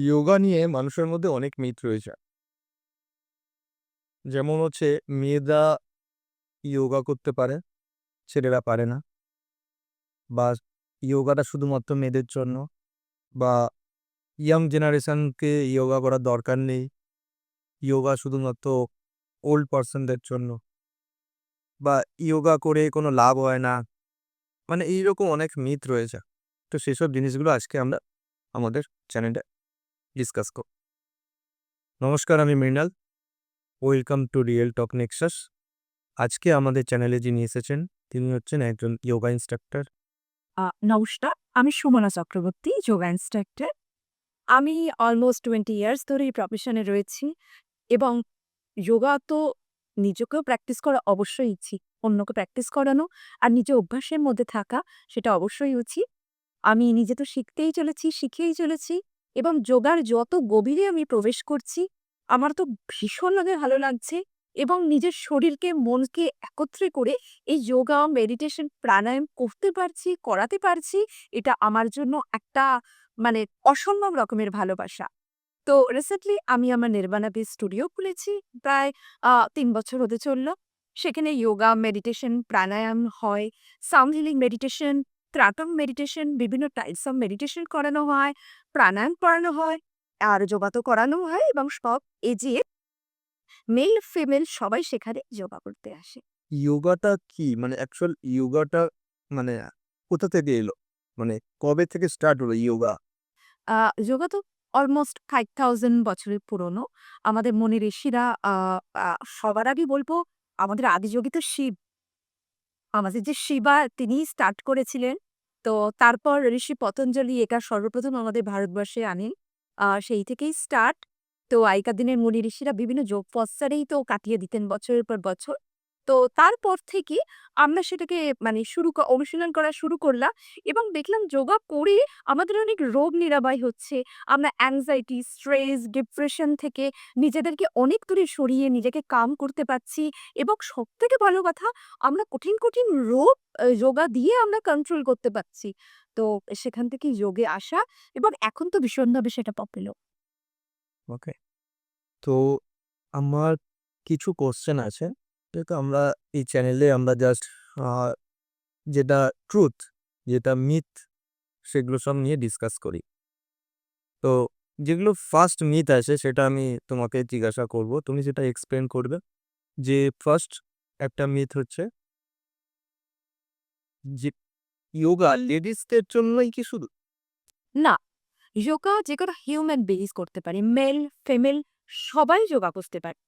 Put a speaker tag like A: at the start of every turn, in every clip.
A: যোগা নিয়ে মানুষের মধ্যে অনেক মিথ রয়েছে। যেমন হচ্ছে মেয়েরা যোগা করতে পারে, ছেলেরা পারে না। বা যোগাটা শুধুমাত্র মেয়েদের জন্য, বা ইয়াং জেনারেশনকে যোগা করার দরকার নেই। যোগা শুধুমাত্র ওল্ড পারসনদের জন্য, বা যোগা করে কোনো লাভ হয় না। মানে এইরকম অনেক মিথ রয়েছে। তো সেসব জিনিসগুলো আজকে আমরা আমাদের চ্যানেলে ডিসকাস করব। নমস্কার, আমি Mrinal. Welcome to real talk Nexus. আজকে আমাদের চ্যানেলে যিনি এসেছেন তিনি হচ্ছেন একজন যোগা ইন্সট্রাক্টর।
B: নমস্কার, আমি সুমনা চক্রবর্তী, যোগা ইন্সট্রাক্টর। আমি অলমোস্ট 20 ইয়ার্স ধরে এই প্রফেশনে রয়েছি এবং যোগা তো নিজেকেও প্র্যাকটিস করা অবশ্যই উচিত। অন্যকে প্র্যাকটিস করানো আর নিজে অভ্যাসের মধ্যে থাকা সেটা অবশ্যই উচিত। আমি নিজে তো শিখতেই চলেছি, শিখেই চলেছি এবং যোগার যত গভীরে আমি প্রবেশ করছি, আমার তো ভীষণভাবে ভালো লাগছে এবং নিজের শরীরকে, মনকে একত্রে করে এই যোগা, মেডিটেশন, প্রাণায়াম করতে পারছি, করাতে পারছি, এটা আমার জন্য একটা মানে অসম্ভব রকমের ভালোবাসা। তো রিসেন্টলি আমি আমার নির্বাণা বেস স্টুডিও খুলেছি। প্রায় ৩ বছর হতে চলল। সেখানে যোগা, মেডিটেশন, প্রাণায়াম হয়, sound healing meditation, tratak meditation, বিভিন্ন টাইপস অফ মেডিটেশন করানো হয়, প্রাণায়াম করানো হয়, আর যোগা তো করানো হয় এবং সব এজে মেল, ফিমেল সবাই সেখানে যোগা করতে আসে।
A: যোগাটা কি? মানে অ্যাকচুয়াল যোগাটা মানে কোথা থেকে এলো? মানে কবে থেকে স্টার্ট হলো যোগা?
B: আ যোগা তো অলমোস্ট ৫,০০০ বছরের পুরনো। আমাদের মুনি ঋষিরা আ আ সবার আগে বলব আমাদের আদিযোগী তো শিব। আমাদের যে শিবা তিনিই স্টার্ট করেছিলেন। তো তারপর ঋষি পতঞ্জলি এটা সর্বপ্রথম আমাদের ভারতবর্ষে আনেন। সেই থেকেই স্টার্ট। তো আগেকার দিনের মুনি ঋষিরা বিভিন্ন যোগ পশ্চারেই তো কাটিয়ে দিতেন বছরের পর বছর। তো তারপর থেকে আমরা সেটাকে মানে অনুশীলন করা শুরু করলাম এবং দেখলাম যোগা করে আমাদের অনেক রোগ নিরাময় হচ্ছে। আমরা অ্যাংজাইটি, স্ট্রেস, ডিপ্রেশন থেকে নিজেদেরকে অনেক দূরে সরিয়ে নিজেকে কাম করতে পারছি এবং সবথেকে ভালো কথা আমরা কঠিন, কঠিন রোগ যোগা দিয়ে আমরা কন্ট্রোল করতে পারছি। তো সেখান থেকেই যোগে আসা এবং এখন তো ভীষণভাবে সেটা পপুলার।
A: ওকে। তো আমার কিছু কোয়েশ্চেন আছে। যেহেতু আমরা এই চ্যানেলে আমরা জাস্ট আ যেটা ট্রুথ, যেটা মিথ, সেগুলো সব নিয়ে ডিসকাস করি। তো যেগুলো ফার্স্ট মিথ আছে সেটা আমি তোমাকে জিজ্ঞাসা করব। তুমি সেটা এক্সপ্লেইন করবে। যে ফার্স্ট একটা মিথ হচ্ছে যে যোগা লেডিসদের জন্যই কি শুধু?
B: না, যোগা যেকোনো হিউম্যান বিইংস করতে পারে। মেল, ফিমেল সবাই যোগা করতে পারে।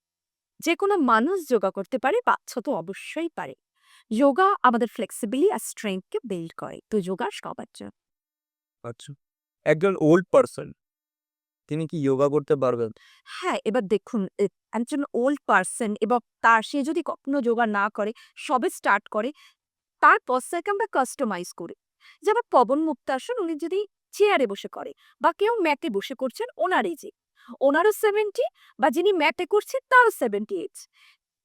B: যেকোনো মানুষ যোগা করতে পারে, বাচ্চা তো অবশ্যই পারে। যোগা আমাদের ফ্লেক্সিবিলি আর স্ট্রেংথ কে বিল্ড করে। তো যোগা সবার জন্য।
A: আচ্ছা। একজন ওল্ড পারসন তিনি কি যোগা করতে পারবেন?
B: হ্যাঁ, এবার দেখুন একজন ওল্ড পারসন এবং সে যদি কখনো যোগা না করে, সবে স্টার্ট করে, তার পশ্চাৎকে আমরা কাস্টমাইজ করি। যেমন পবন মুক্তাসন উনি যদি চেয়ারে বসে করে বা কেউ ম্যাটে বসে করছেন ওনার এজে, ওনারও 70 বা যিনি ম্যাটে করছেন তারও 78।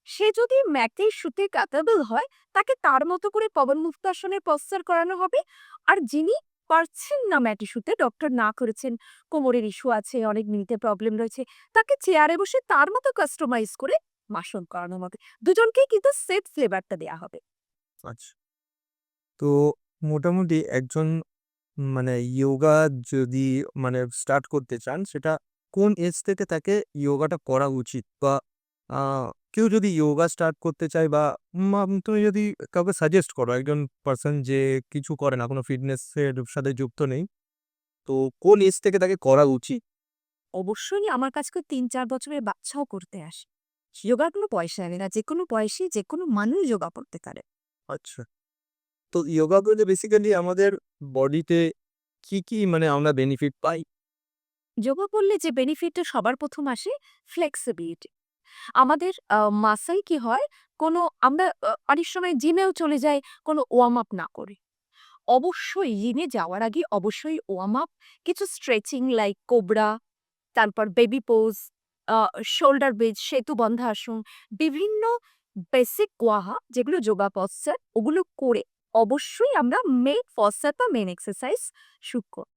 B: সে যদি ম্যাটে শুতে ক্যাপেবল হয়, তাকে তার মতো করে পবন মুক্তাসনের পশ্চার করানো হবে। আর যিনি পারছেন না ম্যাটে শুতে, ডক্টর না করেছেন, কোমরের ইস্যু আছে, অনেক নিতে প্রবলেম রয়েছে, তাকে চেয়ারে বসে তার মতো কাস্টমাইজ করে মাসন করানো হবে। দুজনকেই কিন্তু সেট ফ্লেভারটা দেয়া হবে।
A: আচ্ছা। তো মোটামুটি একজন মানে যোগা যদি মানে স্টার্ট করতে চান সেটা কোন এজ থেকে তাকে যোগাটা করা উচিত? বা আ কেউ যদি যোগা স্টার্ট করতে চায়, বা তুমি যদি কাউকে সাজেস্ট করো, একজন পারসন যে কিছু করে না, কোনো ফিটনেস এর সাথে যুক্ত নেই। তো কোন এজ থেকে তাকে করা উচিত?
B: অবশ্যই আমার কাছে ৩-৪ বছরের বাচ্চাও করতে আসে। যোগার কোনো পয়সা লাগে না। যেকোনো বয়সী যেকোনো মানুষ যোগা করতে পারে।
A: আচ্ছা। তো যোগা করলে বেসিক্যালি আমাদের বডিতে কি মানে আমরা বেনিফিট পাই?
B: যোগা করলে যে বেনিফিটটা সবার ১ম আসে ফ্লেক্সিবিলিটি। আমাদের মাসল কি হয় কোনো আমরা অনেক সময় জিমেও চলে যাই কোনো ওয়ার্ম আপ না করে। অবশ্যই জিমে যাওয়ার আগে অবশ্যই ওয়ার্ম আপ, কিছু স্ট্রেচিং লাইক কোবরা, তারপর বেবি পোজ, আ শোল্ডার বেজ, সেতু বন্ধাসন, বিভিন্ন বেসিক ওয়াহা যেগুলো যোগা পশ্চাৎ ওগুলো করে অবশ্যই আমরা মেইন পশ্চাৎ বা মেইন এক্সারসাইজ শুরু করব।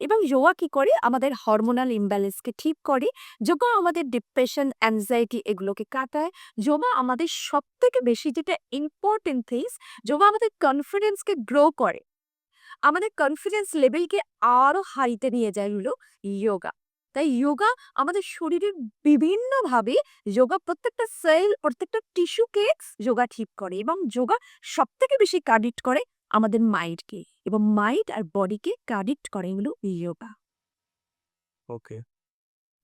B: এবং যোগা কি করে আমাদের হরমোনাল ইমব্যালেন্সকে ঠিক করে, যোগা আমাদের ডিপ্রেশন, অ্যাংজাইটি এগুলোকে কাটায়, যোগা আমাদের সবথেকে বেশি যেটা ইম্পর্টেন্ট থিংস, যোগা আমাদের কনফিডেন্সকে গ্রো করে, আমাদের কনফিডেন্স লেভেলকে আরো হাইতে নিয়ে যায় হলো যোগা। তাই যোগা আমাদের শরীরের বিভিন্নভাবে, যোগা প্রত্যেকটা সেল, প্রত্যেকটা টিস্যুকে যোগা ঠিক করে, এবং যোগা সবথেকে বেশি কানেক্ট করে আমাদের মাইন্ডকে, এবং মাইন্ড আর বডিকে কানেক্ট করে হলো যোগা।
A: ওকে।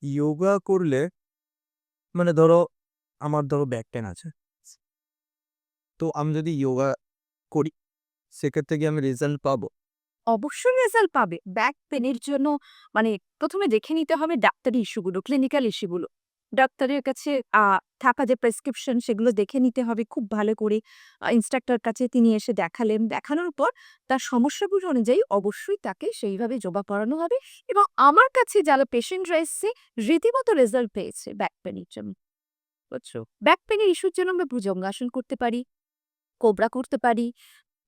A: যোগা করলে মানে ধরো আমার ব্যাক পেন আছে। তো আমি যদি যোগা করি সেক্ষেত্রে কি আমি রেজাল্ট পাবো?
B: অবশ্যই রেজাল্ট পাবে। ব্যাক পেনের জন্য মানে প্রথমে দেখে নিতে হবে ডাক্তারি ইস্যুগুলো, ক্লিনিক্যাল ইস্যুগুলো। ডাক্তারের কাছে থাকা যে প্রেসক্রিপশন সেগুলো দেখে নিতে হবে খুব ভালো করে। ইন্সট্রাক্টর কাছে তিনি এসে দেখালেন। দেখানোর পর তার সমস্যাগুলো অনুযায়ী অবশ্যই তাকে সেইভাবে যোগা করানো হবে, এবং আমার কাছে যারা পেশেন্টরা এসছে রীতিমতো রেজাল্ট পেয়েছে ব্যাক পেনের জন্য। বুঝছো? ব্যাক পেনের ইস্যুর জন্য আমরা ভুজঙ্গাসন করতে পারি, কোবরা করতে পারি।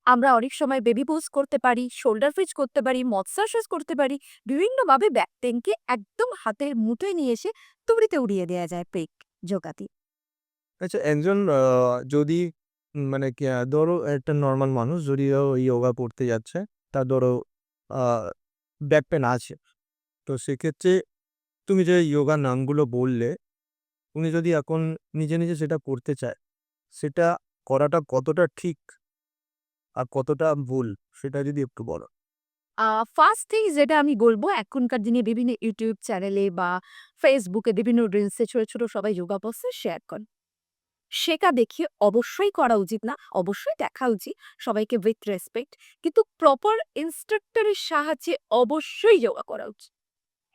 B: আমরা অনেক সময় বেবি পোজ করতে পারি, শোল্ডার ফিচ করতে পারি, মৎসাসাজ করতে পারি। বিভিন্নভাবে ব্যাক পেইনকে একদম হাতের মুঠোয় নিয়ে এসে তুড়িতে উড়িয়ে দেয়া যায় পেক যোগাতে।
A: আচ্ছা, একজন যদি মানে কি ধরো একটা নরমাল মানুষ যদি যোগা করতে যাচ্ছে, তার ধরো ব্যাক পেন আছে। তো সেক্ষেত্রে তুমি যে যোগা নামগুলো বললে, উনি যদি এখন নিজে সেটা করতে চায়, সেটা করাটা কতটা ঠিক আর কতটা ভুল সেটা যদি একটু বলো?
B: ফার্স্ট থিং যেটা আমি বলব, এখনকার দিনে বিভিন্ন ইউটিউব চ্যানেলে বা ফেসবুকে বিভিন্ন রিলসে ছোট, ছোট সবাই যোগা পোস্টার শেয়ার করে। শেখা দেখে অবশ্যই করা উচিত না, অবশ্যই দেখা উচিত সবাইকে উইথ রেসপেক্ট। কিন্তু প্রপার ইন্সট্রাক্টরের সাহায্যে অবশ্যই যোগা করা উচিত।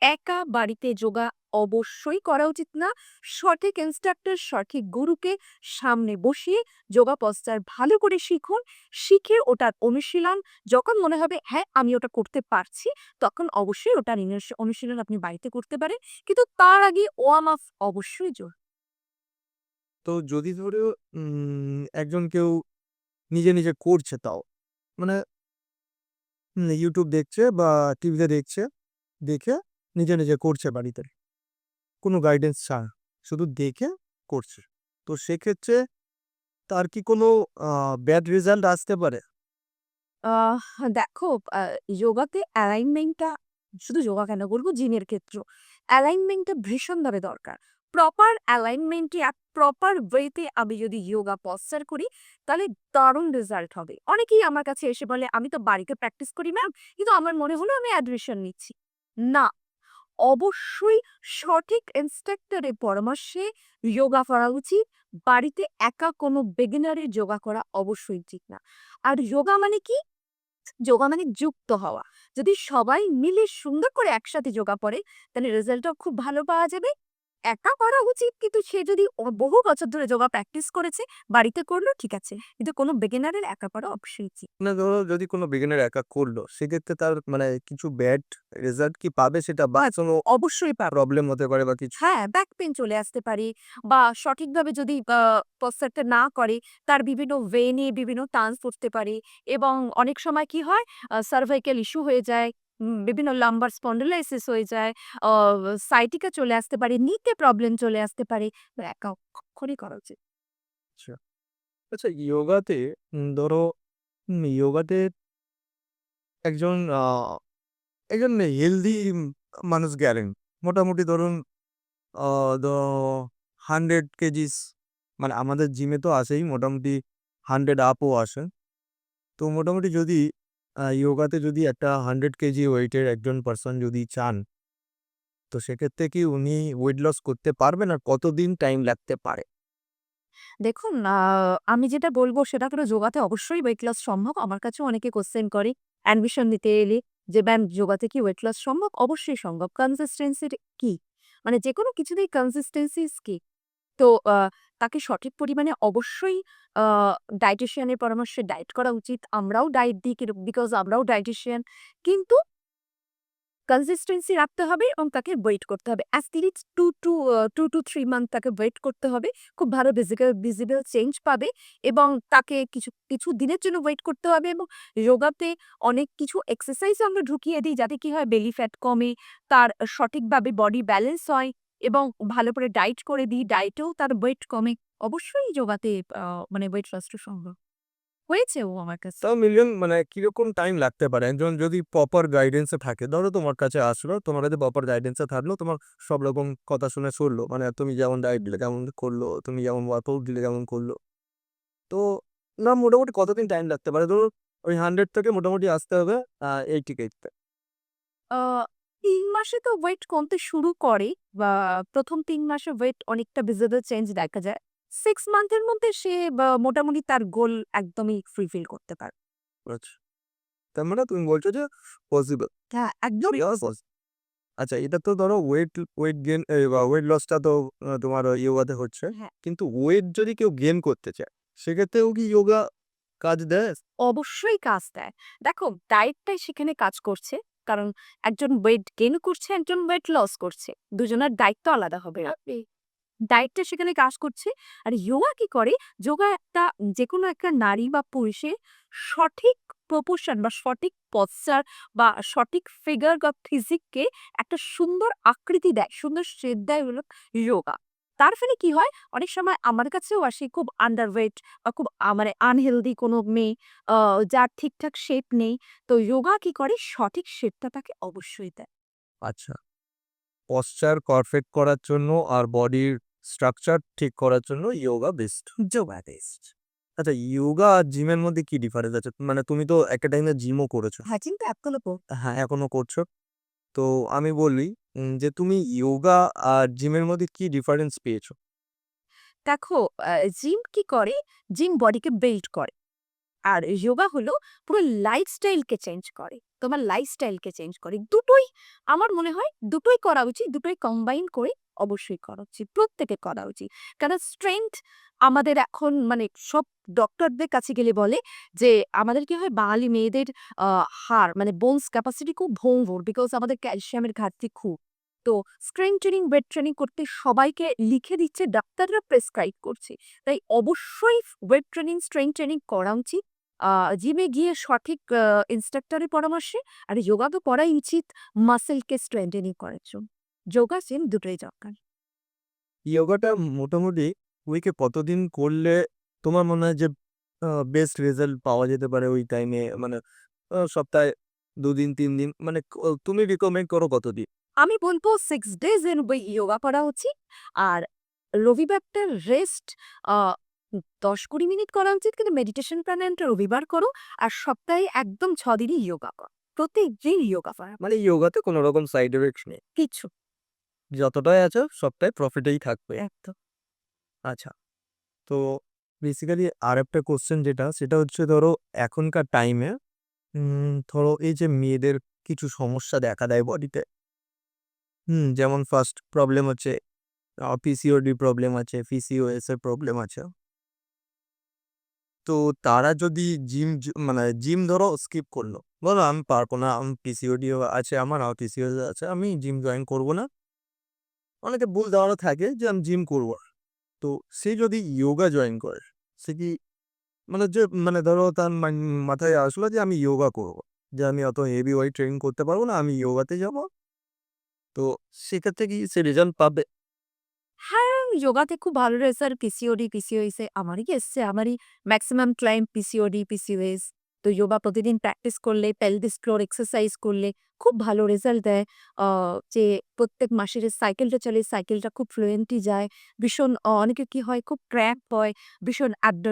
B: একা বাড়িতে যোগা অবশ্যই করা উচিত না। সঠিক ইন্সট্রাক্টর, সঠিক গুরুকে সামনে বসিয়ে যোগা পশ্চার ভালো করে শিখুন। শিখে ওটার অনুশীলন যখন মনে হবে হ্যাঁ আমি ওটা করতে পারছি, তখন অবশ্যই ওটার অনুশীলন আপনি বাড়িতে করতে পারেন। কিন্তু তার আগে ওয়ার্ম আপ অবশ্যই জোর।
A: তো যদি ধরো একজন কেউ নিজে করছে, তাও মানে ইউটিউব দেখছে বা টিভিতে দেখছে, দেখে নিজে করছে বাড়িতে, কোনো গাইডেন্স ছাড়া শুধু দেখে করছে। তো সেক্ষেত্রে তার কি কোনো ব্যাড রেজাল্ট আসতে পারে?
B: আহ দেখো, যোগাতে অ্যালাইনমেন্টটা, শুধু যোগা কেন বলবো, জিমের ক্ষেত্রেও অ্যালাইনমেন্টটা ভীষণভাবে দরকার। প্রপার অ্যালাইনমেন্টে আর প্রপার ওয়েতে আমি যদি যোগা পশ্চার করি তাহলে দারুণ রেজাল্ট হবে। অনেকেই আমার কাছে এসে বলে আমি তো বাড়িতে প্র্যাকটিস করি ম্যাম, কিন্তু আমার মনে হলো আমি অ্যাডমিশন নিচ্ছি না। অবশ্যই সঠিক ইন্সট্রাক্টরের পরামর্শে যোগা করা উচিত। বাড়িতে একা কোনো বিগিনারের যোগা করা অবশ্যই ঠিক না। আর যোগা মানে কি? যোগা মানে যুক্ত হওয়া। যদি সবাই মিলে সুন্দর করে একসাথে যোগা করে, তাহলে রেজাল্টটাও খুব ভালো পাওয়া যাবে। একা করা উচিত, কিন্তু সে যদি বহু বছর ধরে যোগা প্র্যাকটিস করেছে, বাড়িতে করলো ঠিক আছে। কিন্তু কোনো বিগিনারের একা করা অবশ্যই উচিত।
A: না ধরো যদি কোনো বিগিনার একা করলো, সেক্ষেত্রে তার মানে কিছু ব্যাড রেজাল্ট কি পাবে সেটা, বা
B: হ্যাঁ,
A: কোনো
B: অবশ্যই পাবে।
A: প্রবলেম হতে পারে বা কিছু?
B: হ্যাঁ, ব্যাক পেইন চলে আসতে পারে, বা সঠিকভাবে যদি প্রস্রাবটা না করে, তার বিভিন্ন ভেইনে বিভিন্ন টান্স পড়তে পারে, এবং অনেক সময় কি হয় সার্ভাইকাল ইস্যু হয়ে যায়, বিভিন্ন লাম্বার স্পন্ডিলাইসিস হয়ে যায়, অ সায়াটিকা চলে আসতে পারে, নিতে প্রবলেম চলে আসতে পারে। তো একা কখনই করা উচিত।
A: আচ্ছা। আচ্ছা, যোগাতে ধরো যোগাতে একজন একজন হেলদি মানুষ গেলেন, মোটামুটি ধরুন আ দ 100 কেজিস, মানে আমাদের জিমে তো আসেই মোটামুটি 100 আপও আসে। তো মোটামুটি যদি যোগাতে যদি একটা 100 কেজি ওয়েটের একজন পারসন যদি চান, তো সেক্ষেত্রে কি উনি ওয়েট লস করতে পারবেন? আর কতদিন টাইম লাগতে পারে?
B: দেখুন, আমি যেটা বলব সেটা হলো যোগাতে অবশ্যই ওয়েট লস সম্ভব। আমার কাছেও অনেকে কোয়েশ্চেন করে অ্যাডমিশন নিতে এলে যে, "ম্যাম যোগাতে কি ওয়েট লস সম্ভব?" অবশ্যই সম্ভব। কনসিস্টেন্সি কি? মানে যেকোনো কিছুতেই কনসিস্টেন্সি ইস কি। তো তাকে সঠিক পরিমাণে অবশ্যই আ ডায়েটিশিয়ান এর পরামর্শে ডায়েট করা উচিত। আমরাও ডায়েট দিই বিকজ আমরাও ডায়েটিশিয়ান। কিন্তু কনসিস্টেন্সি রাখতে হবে এবং তাকে ওয়েট করতে হবে। অ্যাজ লিস্ট 2 to 3 মান্থ তাকে ওয়েট করতে হবে। খুব ভালো ভিজিবল চেঞ্জ পাবে এবং তাকে কিছু দিনের জন্য ওয়েট করতে হবে এবং যোগাতে অনেক কিছু এক্সারসাইজ আমরা ঢুকিয়ে দিই যাতে কি হয় বেলি ফ্যাট কমে, তার সঠিকভাবে বডি ব্যালেন্স হয় এবং ভালো করে ডায়েট করে দিই। ডায়েটেও তার ওয়েট কমে। অবশ্যই যোগাতে মানে ওয়েট লসটা সম্ভব। হয়েছেও আমার কাছে।
A: তাও মিলিয়ন মানে কিরকম টাইম লাগতে পারে? একজন যদি প্রপার গাইডেন্স এ থাকে, ধরো তোমার কাছে আসলো, তোমার কাছে প্রপার গাইডেন্স এ থাকলো, তোমার সব রকম কথা শুনে চললো। মানে তুমি যেমন ডায়েট দিলে কেমন করলো, তুমি যেমন ওয়ার্কআউট দিলে কেমন করলো। তো না মোটামুটি কতদিন টাইম লাগতে পারে? ধরো ওই 100 থেকে মোটামুটি আসতে হবে 80 কেজিতে।
B: আ ৩ মাসে তো ওয়েট কমতে শুরু করে বা ১ম ৩ মাসে ওয়েট অনেকটা ভিজিবল চেঞ্জ দেখা যায়। 6 মান্থের মধ্যে সে মোটামুটি তার গোল একদমই ফুলফিল করতে পারে।
A: আচ্ছা। তার মানে তুমি বলছো যে পসিবল।
B: হ্যাঁ, একদমই
A: আচ্ছা, এটা তো ধরো ওয়েট গেইন বা ওয়েট লসটা তো তোমার ইয়োগাতে হচ্ছে।
B: হ্যাঁ,
A: কিন্তু ওয়েট যদি কেউ গেইন করতে চায়, সেক্ষেত্রেও কি ইয়োগা কাজ দেয়?
B: অবশ্যই কাজ দেয়। দেখো ডায়েটটাই সেখানে কাজ করছে। কারণ একজন ওয়েট গেইন করছে, একজন ওয়েট লস করছে। দুজনের দায়িত্ব আলাদা হবে। ডায়েটটা সেখানে কাজ করছে। আর যোগা কি করে? যোগা একটা যেকোনো একটা নারী বা পুরুষের সঠিক প্রপোর্শন বা সঠিক পশ্চার বা সঠিক ফিগার বা ফিজিককে একটা সুন্দর আকৃতি দেয়, সুন্দর শেপ দেয় হলো যোগা। তার ফলে কি হয়? অনেক সময় আমার কাছেও আসে খুব আন্ডারওয়েট বা খুব মানে আনহেলদি কোনো মেয়ে আ যার ঠিকঠাক শেপ নেই। তো যোগা কি করে? সঠিক শেপটা তাকে অবশ্যই দেয়।
A: আচ্ছা। পশ্চার পারফেক্ট করার জন্য আর বডির স্ট্রাকচার ঠিক করার জন্য ইয়োগা বেস্ট।
B: যোগা বেস্ট।
A: আচ্ছা, ইয়োগা আর জিমের মধ্যে কি ডিফারেন্স আছে? মানে তুমি তো একটা টাইমে জিমও করেছো।
B: হ্যাঁ, কিন্তু এখনো
A: হ্যাঁ, এখনো করছো। তো আমি বলি যে তুমি ইয়োগা আর জিমের মধ্যে কি ডিফারেন্স পেয়েছো?
B: দেখো জিম কি করে? জিম বডিকে বিল্ড করে। আর যোগা হলো পুরো লাইফস্টাইলকে চেঞ্জ করে। তোমার লাইফস্টাইলকে চেঞ্জ করে। দুটোই আমার মনে হয় দুটোই করা উচিত। দুটোই কম্বাইন করে অবশ্যই করা উচিত। প্রত্যেকের করা উচিত। কারণ স্ট্রেংথ আমাদের এখন মানে সব ডক্টরদের কাছে গেলে বলে যে আমাদের কি হয় বাঙালি মেয়েদের আ হাড় মানে বোনস ক্যাপাসিটি খুব ভঙ্গুর বিকজ আমাদের ক্যালসিয়ামের ঘাটতি খুব। তো স্ট্রেংথ ট্রেনিং, ওয়েট ট্রেনিং করতে সবাইকে লিখে দিচ্ছে, ডাক্তাররা প্রেসক্রাইব করছে। তাই অবশ্যই ওয়েট ট্রেনিং, স্ট্রেংথ ট্রেনিং করা উচিত। আ জিমে গিয়ে সঠিক ইন্সট্রাক্টরের পরামর্শে। আর যোগা তো করাই উচিত মাসলকে স্ট্রেংথেনিং করার জন্য। যোগা, জিম দুটোই দরকার।
A: ইয়োগাটা মোটামুটি উইকে কতদিন করলে তোমার মনে হয় যে বেস্ট রেজাল্ট পাওয়া যেতে পারে ওই টাইমে? মানে সপ্তাহে ২ দিন ৩ দিন মানে তুমি রিকমেন্ড করো কতদিন?
B: আমি বলব 6 ডেজ ইন উইক যোগা করা উচিত। আর রবিবারটা রেস্ট আ ১০-২০ মিনিট করা উচিত। কিন্তু মেডিটেশন প্রাণায়ামটা রবিবার করো। আর সপ্তাহে একদম ৬ দিনই যোগা করো। প্রতিদিন যোগা করা।
A: মানে ইয়োগাতে কোনো রকম সাইড এফেক্টস নেই।
B: কিচ্ছু
A: যতটাই আছে সবটাই প্রফিটেই থাকবে।
B: একদম।
A: আচ্ছা। তো বেসিক্যালি আরেকটা কোয়েশ্চেন যেটা সেটা হচ্ছে ধরো এখনকার টাইমে ধরো এই যে মেয়েদের কিছু সমস্যা দেখা দেয় বডিতে। যেমন ফার্স্ট প্রবলেম হচ্ছে পিসিওডি প্রবলেম আছে, পিসিওএস এর প্রবলেম আছে। তো তারা যদি মানে জিম ধরো স্কিপ করলো। বলো আমি পারবো না, আমি পিসিওডিও আছে, আমার পিসিওএস আছে, আমি জিম জয়েন করব না। অনেকে ভুল ধারণা থাকে যে আমি জিম করব না। তো সে যদি ইয়োগা জয়েন করে, সে কি মানে যে মানে ধরো তার মাথায় আসলো যে আমি ইয়োগা করব। যে আমি অত হেভি ওয়েট ট্রেনিং করতে পারবো না, আমি ইয়োগাতে যাব। তো সেক্ষেত্রে কি সে রেজাল্ট পাবে?
B: হ্যাঁ, যোগাতে খুব ভালো রেজাল্ট পিসিওডি, পিসিওএস এ আমারই এসছে। আমারই মেক্সিমাম ক্লায়েন্ট পিসিওডি, পিসিওএস। তো যোগা প্রতিদিন প্র্যাকটিস করলে, পেলভিস ফ্লোর এক্সারসাইজ করলে খুব ভালো রেজাল্ট দেয়। আ যে প্রত্যেক মাসের যে সাইকেলটা চলে, সাইকেলটা খুব ফ্লুয়েন্টলি যায়। ভীষণ অনেকের কি হয় খুব ক্র্যাম্প হয়, ভীষণ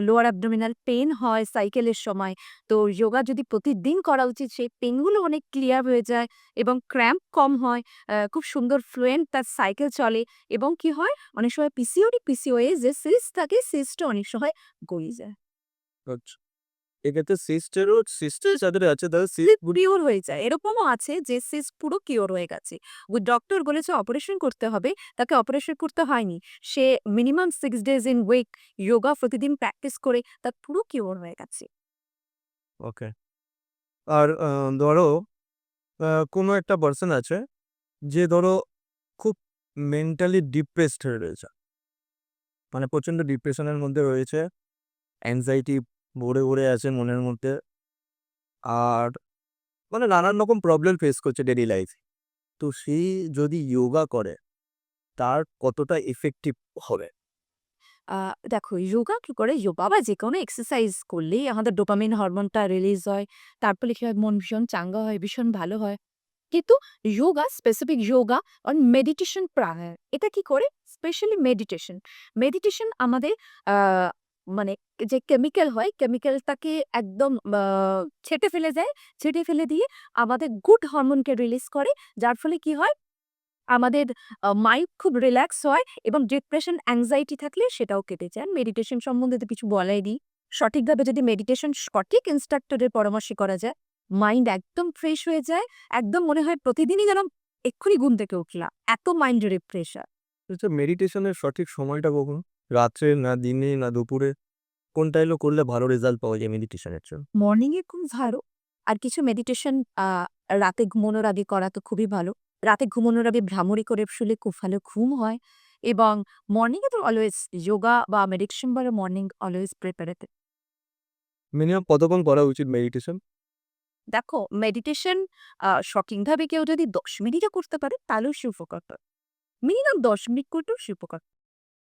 B: লোয়ার অ্যাবডোমিনাল পেইন হয় সাইকেলের সময়। তো যোগা যদি প্রতিদিন করা উচিত, সেই পেইনগুলো অনেক ক্লিয়ার হয়ে যায় এবং ক্র্যাম্প কম হয়। খুব সুন্দর ফ্লুয়েন্ট তার সাইকেল চলে এবং কি হয় অনেক সময় পিসিওডি, পিসিওএস যে সিস্ট থাকে সিস্টটা অনেক সময় গলে যায়।
A: আচ্ছা। এক্ষেত্রে সিস্টের যাদের আছে তাদের
B: পিওর হয়ে যায়। এরকমও আছে যে সিস্ট পুরো কিওর হয়ে গেছে। ডক্টর বলেছে অপারেশন করতে হবে, তাকে অপারেশন করতে হয়নি। সে minimum 6 days in week yoga প্রতিদিন প্র্যাকটিস করে তার পুরো কিওর হয়ে গেছে।
A: ওকে। আর ধরো কোনো একটা পার্সন আছে যে ধরো খুব মেন্টালি ডিপ্রেসড হয়ে রয়েছে, মানে প্রচণ্ড ডিপ্রেশনের মধ্যে রয়েছে, অ্যাংজাইটি ভরে ভরে আছে মনের মধ্যে, আর মানে নানান রকম প্রবলেম ফেস করছে ডেইলি লাইফে। তো সে যদি যোগা করে তার কতটা এফেক্টিভ হবে?
B: দেখো যোগা কি করে যোগা বা যে কোনো এক্সারসাইজ করলেই আমাদের ডোপামিন হরমোনটা রিলিজ হয়। তারপরে কি হয় মন ভীষণ চাঙ্গা হয়, ভীষণ ভালো হয়। কিন্তু যোগা স্পেসিফিক যোগা আর মেডিটেশন প্রাণায়াম এটা কি করে স্পেশালি মেডিটেশন। মেডিটেশন আমাদের মানে যে কেমিক্যাল হয় কেমিক্যালটাকে একদম ছেঁটে ফেলে যায়। ছেঁটে ফেলে দিয়ে আমাদের গুড হরমোনকে রিলিজ করে। যার ফলে কি হয় আমাদের মাইন্ড খুব রিল্যাক্স হয় এবং ডিপ্রেশন, অ্যাংজাইটি থাকলে সেটাও কেটে যায়। মেডিটেশন সম্বন্ধে তো কিছু বলাই নেই। সঠিকভাবে যদি মেডিটেশন সঠিক ইন্সট্রাক্টরের পরামর্শে করা যায়, মাইন্ড একদম ফ্রেশ হয়ে যায়। একদম মনে হয় প্রতিদিনই যেন এক্ষুনি ঘুম থেকে উঠলাম। এত মাইন্ড রিফ্রেশার।
A: আচ্ছা, মেডিটেশনের সঠিক সময়টা কখন? রাত্রে, না দিনে, না দুপুরে? কোনটা এলো করলে ভালো রেজাল্ট পাওয়া যায় মেডিটেশনের জন্য?
B: মর্নিং এ খুব ভালো। আর কিছু মেডিটেশন রাতে ঘুমানোর আগে করা তো খুবই ভালো। রাতে ঘুমানোর আগে ভ্রামরি করে শুলে খুব ভালো ঘুম হয় এবং মর্নিং এ তো অলওয়েজ যোগা বা মেডিটেশন বলো মর্নিং অলওয়েজ প্রিপারেটেড।
A: মিনিমাম কতক্ষণ করা উচিত মেডিটেশন?
B: দেখো মেডিটেশন সঠিকভাবে কেউ যদি ১০ মিনিটও করতে পারে তাহলেও সে উপকার পায়। মিনিমাম ১০ মিনিট করলেও সে উপকার